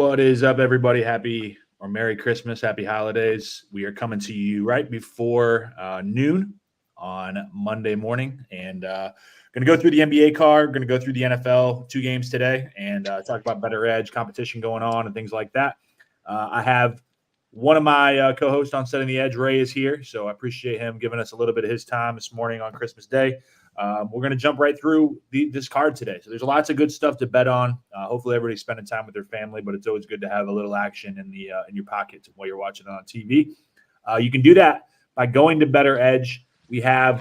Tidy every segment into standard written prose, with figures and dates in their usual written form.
What is up, everybody? Happy or Merry Christmas, Happy Holidays. We are coming to you right before noon on Monday morning, and going to go through the NBA card, going to go through the NFL 2 games today, and talk about Better Edge competition going on and things like that. I have one of my co-hosts on Setting the Edge, Ray, is here, so I appreciate him giving us a little bit of his time this morning on Christmas Day. We're going to jump right through this card today. So there's lots of good stuff to bet on. Hopefully everybody's spending time with their family, but it's always good to have a little action in your pocket while you're watching it on TV. You can do that by going to Better Edge. We have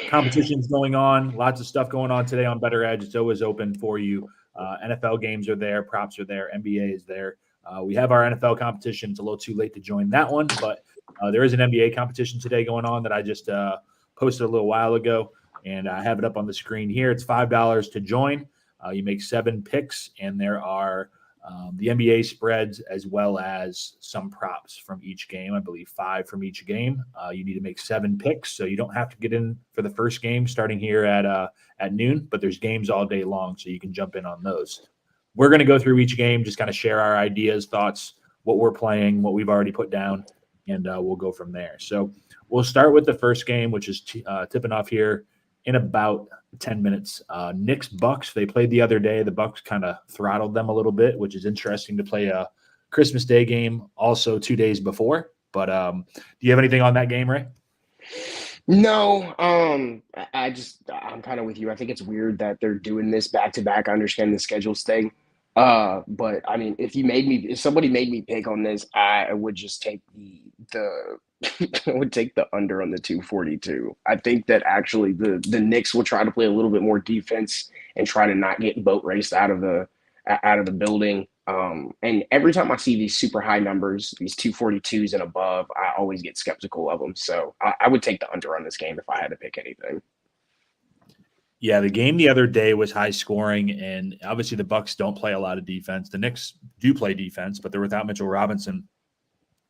competitions going on, lots of stuff going on today on Better Edge. It's always open for you. NFL games are there, props are there, NBA is there. We have our NFL competition. It's a little too late to join that one, but there is an NBA competition today going on that I just posted a little while ago, and I have it up on the screen here. It's $5 to join. You make 7 picks, and there are the NBA spreads as well as some props from each game. I believe 5 from each game. You need to make 7 picks, so you don't have to get in for the first game starting here at noon, but there's games all day long, so you can jump in on those. We're going to go through each game, just kind of share our ideas, thoughts, what we're playing, what we've already put down, and we'll go from there. So we'll start with the first game, which is tipping off here in about 10 minutes. Knicks Bucks, they played the other day. The Bucks kind of throttled them a little bit, which is interesting to play a Christmas Day game also 2 days before. But do you have anything on that game, Ray? No, I'm kind of with you. I think it's weird that they're doing this back to back. I understand the schedules thing. But I mean, if somebody made me pick on this, I would just take the I would take the under on the 242. I think that actually the Knicks will try to play a little bit more defense and try to not get boat raced out of the building. And every time I see these super high numbers, these 242s and above, I always get skeptical of them. So I would take the under on this game if I had to pick anything. Yeah, the game the other day was high scoring, and obviously the Bucks don't play a lot of defense. The Knicks do play defense, but they're without Mitchell Robinson.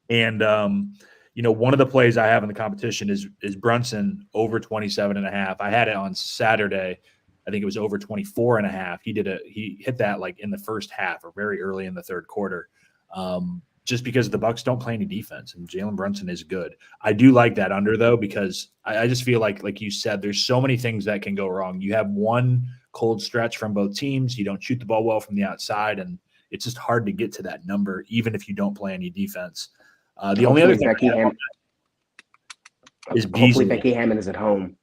And one of the plays I have in the competition is Brunson over 27.5. I had it on Saturday. I think it was over 24.5. He hit that like in the first half or very early in the third quarter. Just because the Bucks don't play any defense and Jalen Brunson is good. I do like that under though, because I just feel like you said, there's so many things that can go wrong. You have one cold stretch from both teams. You don't shoot the ball well from the outside, and it's just hard to get to that number, even if you don't play any defense. The only other thing is Beasley. Hopefully Becky Hammond is at home.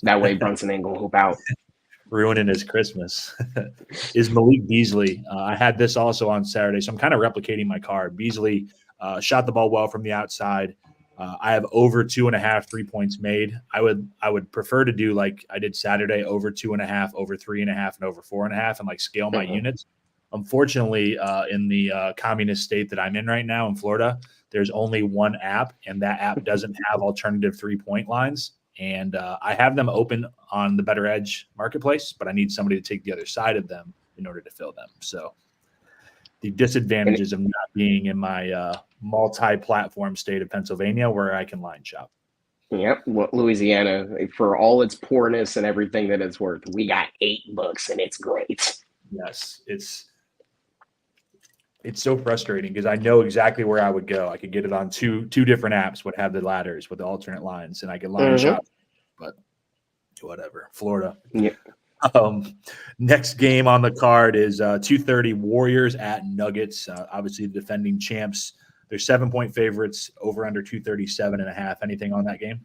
That way Brunson ain't gonna hoop out. Ruining his Christmas is Malik Beasley. I had this also on Saturday, so I'm kind of replicating my card. Beasley shot the ball well from the outside. I have over 2.5 3 points made. I would prefer to do like I did Saturday, over 2.5, over 3.5, and over 4.5, and like scale my units. Unfortunately, in the communist state that I'm in right now in Florida, there's only one app, and that app doesn't have alternative 3-point lines. And I have them open on the Better Edge marketplace, but I need somebody to take the other side of them in order to fill them. So the disadvantages of not being in my multi-platform state of Pennsylvania where I can line shop. Yep. Well, Louisiana, for all its poorness and everything that it's worth, we got $8 and it's great. Yes, it's so frustrating because I know exactly where I would go. I could get it on two different apps, would have the ladders with the alternate lines, and I could line shop. But whatever, Florida. Yeah. Next game on the card is 2:30 Warriors at Nuggets. Obviously, the defending champs. They're 7-point favorites. Over under 237.5. Anything on that game?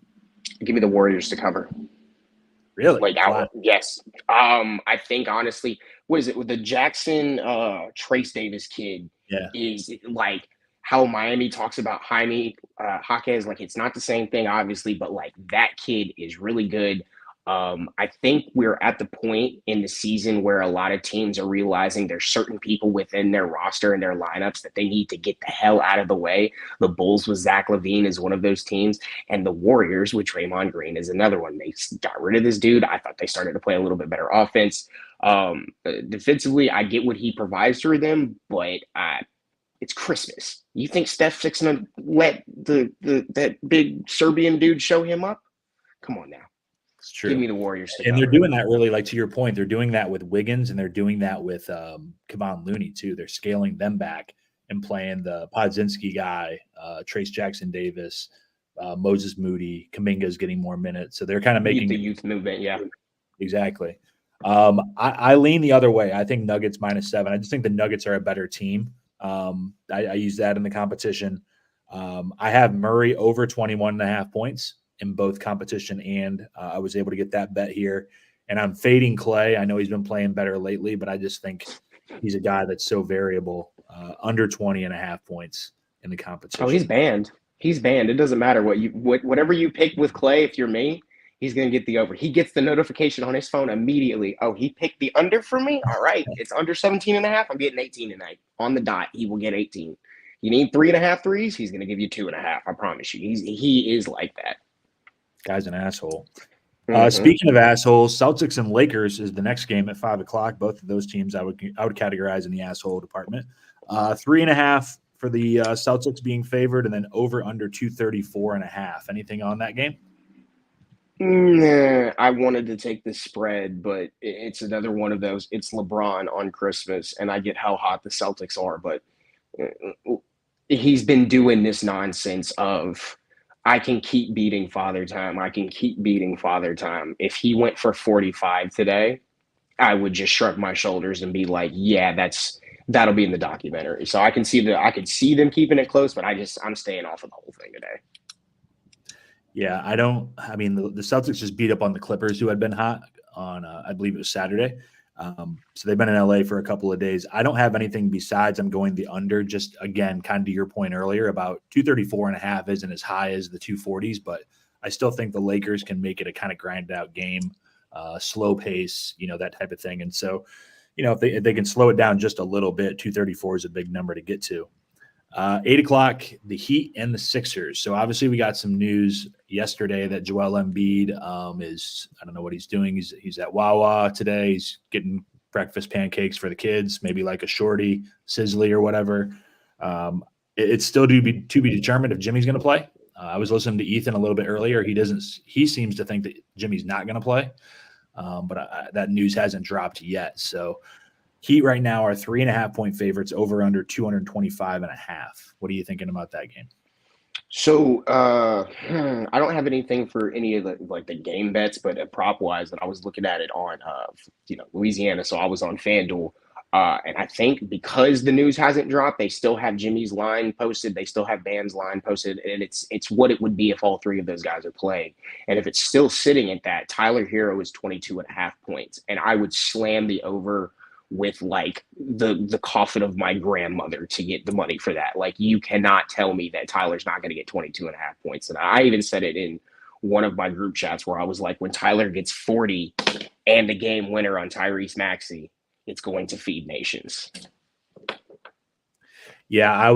Give me the Warriors to cover. Really? Yes. I think honestly, what is it with the Jackson Trace Davis kid? Yeah. Is like how Miami talks about Jaime Jaquez. Like it's not the same thing, obviously, but like that kid is really good. I think we're at the point in the season where a lot of teams are realizing there's certain people within their roster and their lineups that they need to get the hell out of the way. The Bulls with Zach LaVine is one of those teams, and the Warriors with Draymond Green is another one. They got rid of this dude. I thought they started to play a little bit better offense. Defensively, I get what he provides through them, but it's Christmas. You think Steph's going to let that big Serbian dude show him up? Come on now. It's Give true. me the Warriors to And they're cover. doing that really, like to your point, they're doing that with Wiggins and they're doing that with Kevon Looney too. They're scaling them back and playing the Podzinski guy, Trace Jackson Davis, Moses Moody, Kuminga's getting more minutes. So they're kind of making The youth movement, yeah. exactly. I lean the other way. I think Nuggets -7. I just think the Nuggets are a better team. I use that in the competition. I have Murray over 21.5 points in both competition, and I was able to get that bet here. And I'm fading Clay. I know he's been playing better lately, but I just think he's a guy that's so variable. Under 20.5 points in the Oh, he's competition. banned. He's banned. It doesn't matter whatever you pick with Clay. If you're me, he's gonna get the over. He gets the notification on his phone immediately. Oh, he picked the under for me. All right, it's under 17 and a half. I'm getting 18 tonight on the dot. He will get 18. You need 3.5 threes. He's gonna give you 2.5. I promise you. He is like that. Guy's an asshole. Mm-hmm. Speaking of assholes, Celtics and Lakers is the next game at 5 o'clock. Both of those teams I would categorize in the asshole department. 3.5 for the Celtics being favored, and then over under 234.5. Anything on that game? Nah, I wanted to take the spread, but it's another one of those. It's LeBron on Christmas, and I get how hot the Celtics are, but he's been doing this nonsense of I can keep beating Father Time. I can keep beating Father Time. If he went for 45 today, I would just shrug my shoulders and be like, yeah, that'll be in the documentary. So I could see them keeping it close, but I'm staying off of the whole thing today. Yeah, I mean, the Celtics just beat up on the Clippers, who had been hot on, I believe it was Saturday. So they've been in LA for a couple of days. I don't have anything besides I'm going the under, just again, kind of to your point earlier about 234.5 isn't as high as the 240s, but I still think the Lakers can make it a kind of grinded out game, slow pace, that type of thing. And so, if they can slow it down just a little bit, 234 is a big number to get to. 8 o'clock, the Heat and the Sixers. So obviously we got some news yesterday that Joel Embiid is, I don't know what he's doing. He's at Wawa today. He's getting breakfast pancakes for the kids, maybe like a shorty, sizzly or whatever. It's still to be determined if Jimmy's going to play. I was listening to Ethan a little bit earlier. He seems to think that Jimmy's not going to play, but that news hasn't dropped yet. So Heat right now are 3.5 point favorites over under 225.5. What are you thinking about that game? So I don't have anything for any of the game bets, but prop wise, that I was looking at it on Louisiana, so I was on FanDuel, and I think because the news hasn't dropped, they still have Jimmy's line posted, they still have Bam's line posted, and it's what it would be if all three of those guys are playing, and if it's still sitting at that, Tyler Hero is 22.5 points, and I would slam the over with like the coffin of my grandmother to get the money for that. Like you cannot tell me that Tyler's not going to get 22.5 points. And I even said it in one of my group chats where I was like, when Tyler gets 40 and the game winner on Tyrese Maxey, it's going to feed nations. Yeah,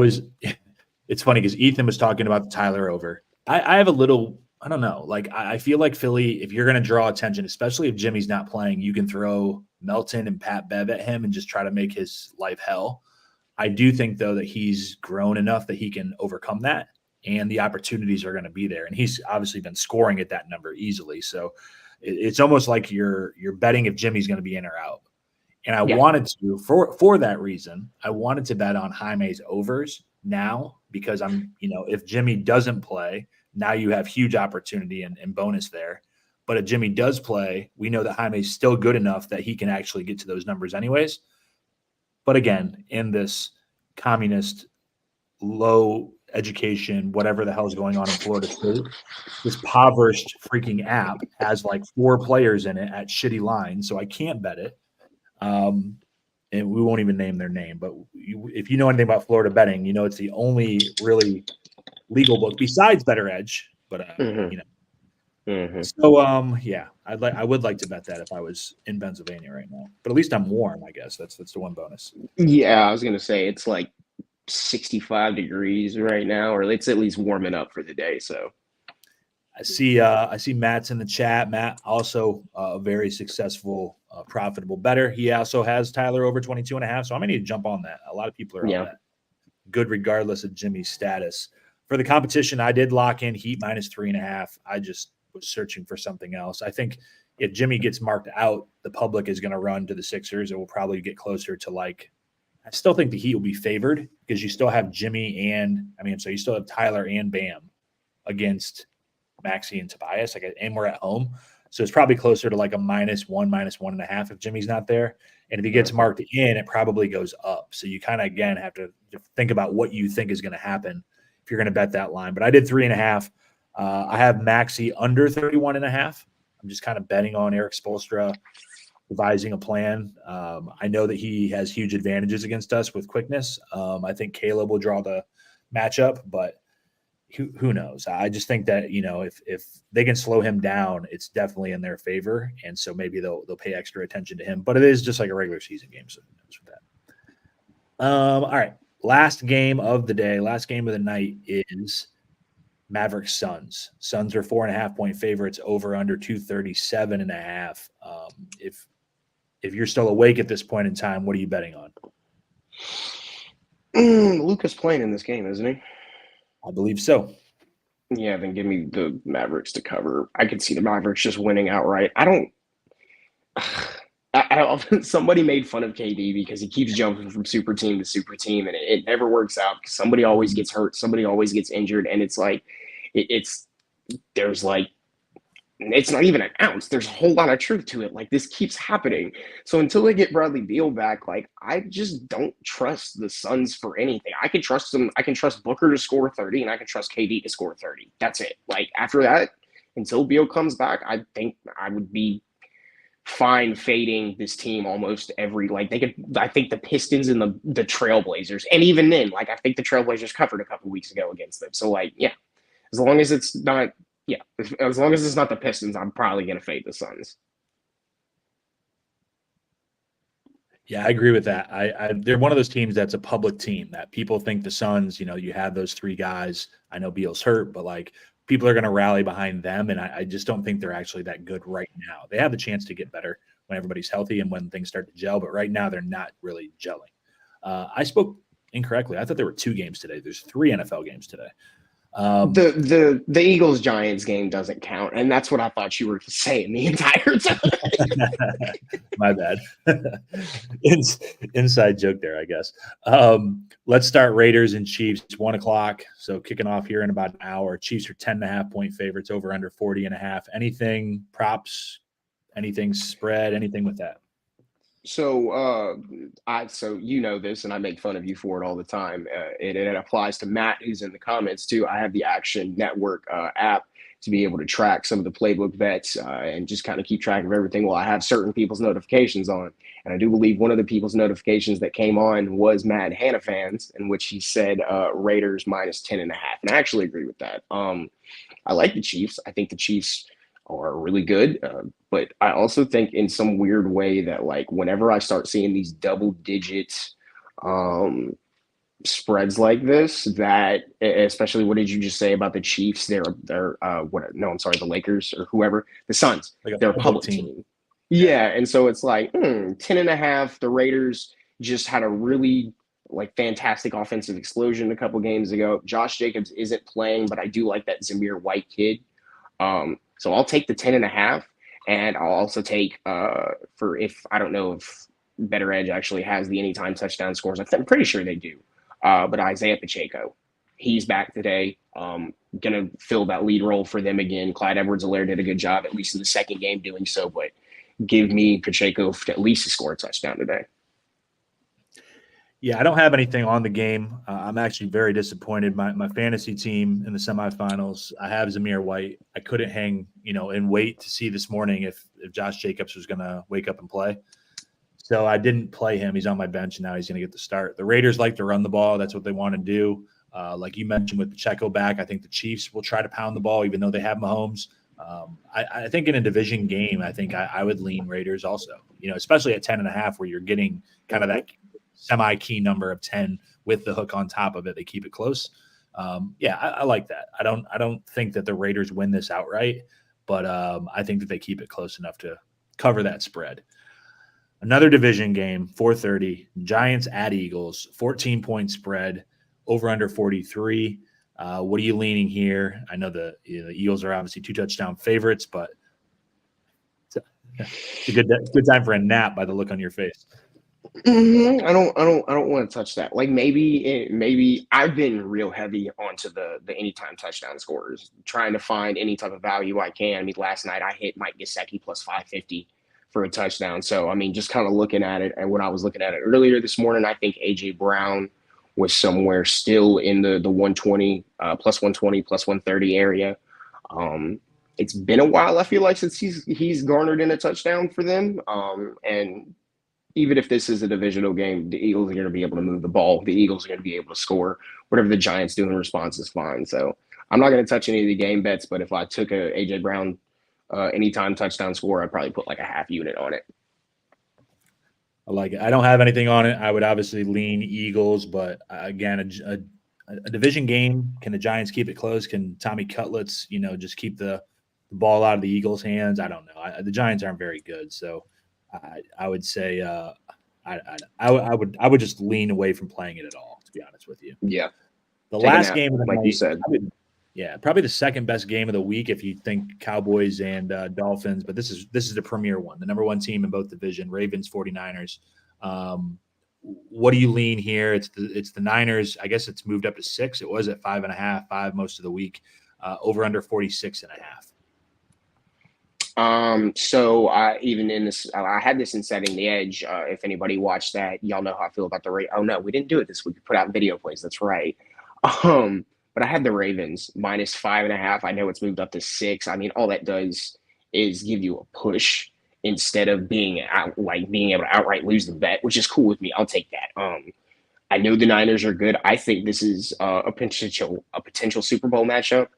it's funny because Ethan was talking about the Tyler over. I have a little, I don't know, like I feel like Philly, if you're going to draw attention, especially if Jimmy's not playing, you can throw Melton and Pat Bev at him and just try to make his life hell. I do think, though, that he's grown enough that he can overcome that, and the opportunities are going to be there. And he's obviously been scoring at that number easily. So it's almost like you're betting if Jimmy's going to be in or out. And I wanted to, for that reason, I wanted to bet on Jaime's overs now because if Jimmy doesn't play, now you have huge opportunity and bonus there. But if Jimmy does play, we know that Jaime's still good enough that he can actually get to those numbers anyways. But again, in this communist, low education, whatever the hell is going on in Florida State, this impoverished freaking app has like 4 players in it at shitty lines, so I can't bet it. And we won't even name their name. But if you know anything about Florida betting, it's the only really legal book besides Bettor Edge. But So I would like to bet that if I was in Pennsylvania right now. But at least I'm warm, I guess. That's the one bonus. Yeah, I was gonna say it's like 65 degrees right now, or it's at least warming up for the day. So I see Matt's in the chat. Matt also a very successful, profitable bettor. He also has Tyler over 22.5. So I'm gonna need to jump on that. A lot of people are on that. Good regardless of Jimmy's status. For the competition, I did lock in Heat -3.5. was searching for something else. I think if Jimmy gets marked out, the public is going to run to the Sixers. It will probably get closer to like, I still think the Heat will be favored because you still have Jimmy so you still have Tyler and Bam against Maxey and Tobias, and we're at home. So it's probably closer to like a -1, -1.5 if Jimmy's not there. And if he gets marked in, it probably goes up. So you kind of, again, have to think about what you think is going to happen if you're going to bet that line. But I did 3.5. I have Maxey under 31.5. I'm just kind of betting on Eric Spoelstra devising a plan. I know that he has huge advantages against us with quickness. I think Caleb will draw the matchup, but who knows? I just think that, if they can slow him down, it's definitely in their favor. And so maybe they'll pay extra attention to him, but it is just like a regular season game. So who knows with that. All right. Last game of the day, last game of the night is Mavericks Suns. Suns are 4.5-point favorites, over under 237.5. If you're still awake at this point in time, what are you betting on? Luka's playing in this game, isn't he? I believe so. Yeah, then give me the Mavericks to cover. I could see the Mavericks just winning outright. Somebody made fun of KD because he keeps jumping from super team to super team, and it never works out because somebody always gets hurt, somebody always gets injured, and it's like it's not even an ounce. There's a whole lot of truth to it. Like, this keeps happening. So until they get Bradley Beal back, like, I just don't trust the Suns for anything. I can trust them. I can trust Booker to score 30, and I can trust KD to score 30. That's it. Like, after that, until Beal comes back, I think I would be fine fading this team almost every, like, I think the Pistons and the Trailblazers, and even then, like, I think the Trailblazers covered a couple weeks ago against them. So, like, yeah, as long as it's not the Pistons, I'm probably going to fade the Suns. Yeah, I agree with that. They're one of those teams that's a public team that people think the Suns, you have those three guys. I know Beal's hurt, but like, people are going to rally behind them. And I just don't think they're actually that good right now. They have the chance to get better when everybody's healthy and when things start to gel. But right now, they're not really gelling. I spoke incorrectly. I thought there were 2 games today. There's 3 NFL games today. The Eagles Giants game doesn't count, and that's what I thought you were saying the entire time. My bad. Inside joke there, I guess. Let's start Raiders and Chiefs. It's 1:00. So kicking off here in about an hour. Chiefs are 10.5-point favorites, over under 40.5. Anything props? Anything spread? Anything with that? So, you know this, and I make fun of you for it all the time. It applies to Matt, who's in the comments too. I have the Action Network app to be able to track some of the playbook bets and just kind of keep track of everything. Well, I have certain people's notifications on, and I do believe one of the people's notifications that came on was Matt Hanna fans, in which he said Raiders -10.5, and I actually agree with that. I like the Chiefs. I think the Chiefs are really good. But I also think in some weird way that, like, whenever I start seeing these double digit spreads like this, that especially, what did you just say about the Chiefs? The Lakers or whoever, the Suns, Like they're a public team. Yeah. And so it's like 10.5. The Raiders just had a really fantastic offensive explosion a couple games ago. Josh Jacobs isn't playing, but I do like that Zamir White kid. So I'll take the 10.5, and I'll also take I don't know if Better Edge actually has the anytime touchdown scores. I'm pretty sure they do. But Isaiah Pacheco, he's back today. Gonna fill that lead role for them again. Clyde Edwards-Helaire did a good job, at least in the second game, doing so. But give me Pacheco to at least score a touchdown today. Yeah, I don't have anything on the game. I'm actually very disappointed. My fantasy team in the semifinals, I have Zamir White. I couldn't hang, and wait to see this morning if Josh Jacobs was going to wake up and play. So I didn't play him. He's on my bench, and now he's going to get the start. The Raiders like to run the ball. That's what they want to do. Like you mentioned with Pacheco back, I think the Chiefs will try to pound the ball, even though they have Mahomes. I think in a division game, I think I would lean Raiders also, especially at 10.5, where you're getting kind of that semi-key number of 10 with the hook on top of it. They keep it close. I like that. I don't think that the Raiders win this outright, but I think that they keep it close enough to cover that spread. Another division game, 4:30, Giants at Eagles, 14-point spread, over under 43. What are you leaning here? I know the Eagles are obviously 2-touchdown favorites, but it's a good time for a nap by the look on your face. I don't want to touch that. Like maybe I've been real heavy onto the anytime touchdown scorers, trying to find any type of value I can. I mean, last night I hit Mike Gesicki plus 550 for a touchdown. So I mean, just kind of looking at it, and when I was looking at it earlier this morning, I think AJ Brown was somewhere still in the 120 plus 120 plus 130 area. It's been a while, I feel like, since he's garnered in a touchdown for them. And even if this is a divisional game, the Eagles are going to be able to move the ball. The Eagles are going to be able to score. Whatever the Giants do in response is fine. So I'm not going to touch any of the game bets, but if I took a AJ Brown anytime touchdown score, I'd probably put like a half unit on it. I like it. I don't have anything on it. I would obviously lean Eagles, but again, a division game. Can the Giants keep it close? Can Tommy Cutlets, just keep the ball out of the Eagles' hands? I don't know. The Giants aren't very good, so I would say I would just lean away from playing it at all. To be honest with you, Yeah. the last game of the like night, you said. probably the second best game of the week if you think Cowboys and Dolphins. But this is the premier one, the number one team in both division, Ravens 49ers. What do you lean here? It's the Niners. I guess it's moved up to 6. It was at 5.5, 5 most of the week. Over under 46.5. So I even in this, I had this in Setting the Edge. If anybody watched that, y'all know how I feel about the Ravens. Oh no, we didn't do it this week. We put out video plays. That's right. But I had the Ravens minus 5.5. I know it's moved up to 6. I mean, all that does is give you a push instead of being being able to outright lose the bet, which is cool with me. I'll take that. I know the Niners are good. I think this is a potential Super Bowl matchup.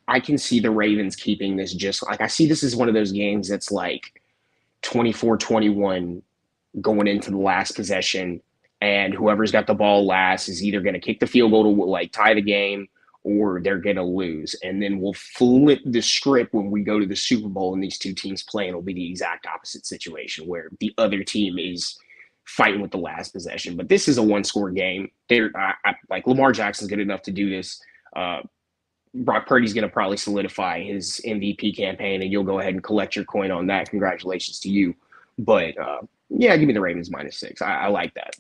I can see the Ravens keeping this just like I see this is one of those games that's like 24-21 going into the last possession, and whoever's got the ball last is either going to kick the field goal to like tie the game or they're going to lose. And then we'll flip the script when we go to the Super Bowl and these two teams play, and it'll be the exact opposite situation where the other team is fighting with the last possession. But this is a one-score game. Like Lamar Jackson's good enough to do this. Brock Purdy's going to probably solidify his MVP campaign, and you'll go ahead and collect your coin on that. Congratulations to you. But yeah, give me the Ravens minus 6. I like that.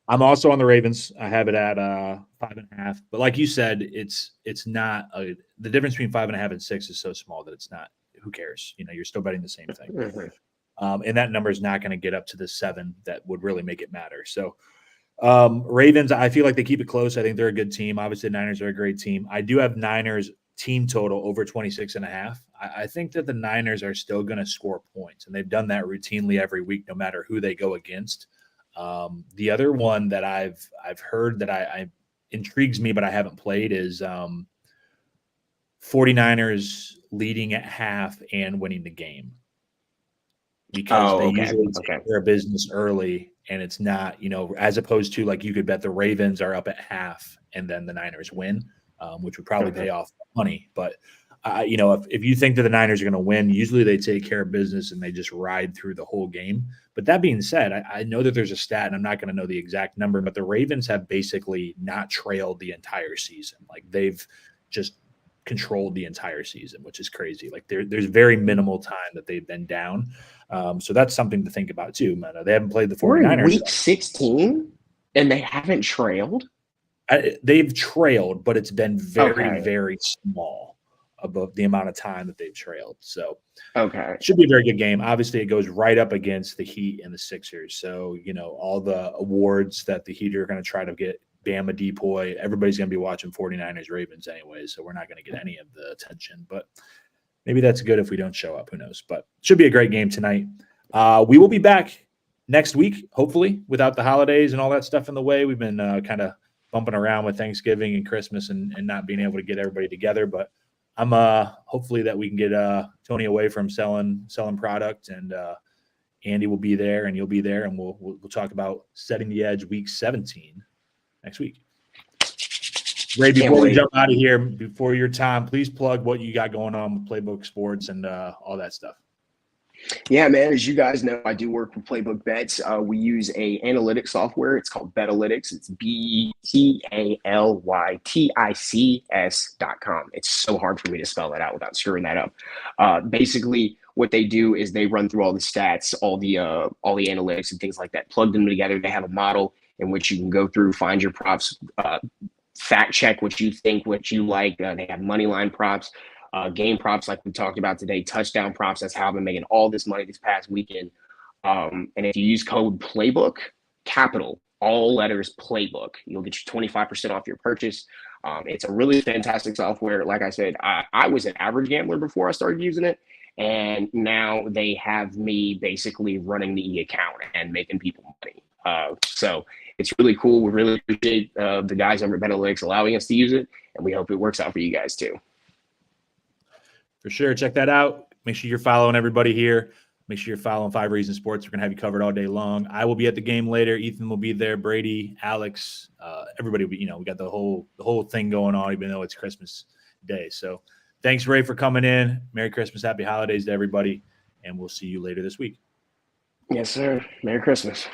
I'm also on the Ravens. I have it at 5.5. But like you said, it's not the difference between 5.5 and 6 is so small that it's not. Who cares? You're still betting the same thing, and that number is not going to get up to the 7 that would really make it matter. So. Ravens, I feel like they keep it close. I think they're a good team. Obviously, the Niners are a great team. I do have Niners team total over 26.5. I think that the Niners are still going to score points, and they've done that routinely every week, no matter who they go against. The other one that I've heard that I intrigues me, but I haven't played is 49ers leading at half and winning the game. Because they usually take their business early, and it's not, as opposed to like you could bet the Ravens are up at half and then the Niners win, which would probably pay off money. But, if you think that the Niners are going to win, usually they take care of business and they just ride through the whole game. But that being said, I know that there's a stat, and I'm not going to know the exact number, but the Ravens have basically not trailed the entire season. Like they've just controlled the entire season, which is crazy. Like there's very minimal time that they've been down. So that's something to think about too, man. They haven't played the 49ers. We're in week 16 and they haven't trailed? They've trailed, but it's been very, very small above the amount of time that they've trailed. So it should be a very good game. Obviously, it goes right up against the Heat and the Sixers. So, all the awards that the Heat are going to try to get, Bama Depoy, everybody's going to be watching 49ers Ravens anyway, so we're not going to get any of the attention. But maybe that's good if we don't show up. Who knows? But it should be a great game tonight. We will be back next week, hopefully, without the holidays and all that stuff in the way. We've been kind of bumping around with Thanksgiving and Christmas and not being able to get everybody together. But I'm hopefully that we can get Tony away from selling product, and Andy will be there and you'll be there, and we'll talk about Setting the Edge week 17 next week. Ray, before we jump out of here, before your time, please plug what you got going on with Playbook Sports and all that stuff. Yeah, man. As you guys know, I do work with Playbook Bets. We use a analytics software. It's called Betalytics. It's BETALYTICS.com. It's so hard for me to spell that out without screwing that up. Basically, what they do is they run through all the stats, all the analytics and things like that, plug them together. They have a model in which you can go through, find your props, fact check what you think, what you like. They have money line props, game props like we talked about today, touchdown props. That's how I've been making all this money this past weekend. And if you use code Playbook, capital, all letters Playbook, you'll get you 25% off your purchase. It's a really fantastic software. Like I said, I was an average gambler before I started using it. And now they have me basically running the account and making people money. So it's really cool. We really appreciate the guys over at Betalytics allowing us to use it. And we hope it works out for you guys too. For sure. Check that out. Make sure you're following everybody here. Make sure you're following 5 Reasons Sports. We're going to have you covered all day long. I will be at the game later. Ethan will be there. Brady, Alex, everybody will be, we got the whole thing going on, even though it's Christmas Day. So thanks, Ray, for coming in. Merry Christmas. Happy holidays to everybody. And we'll see you later this week. Yes, sir. Merry Christmas.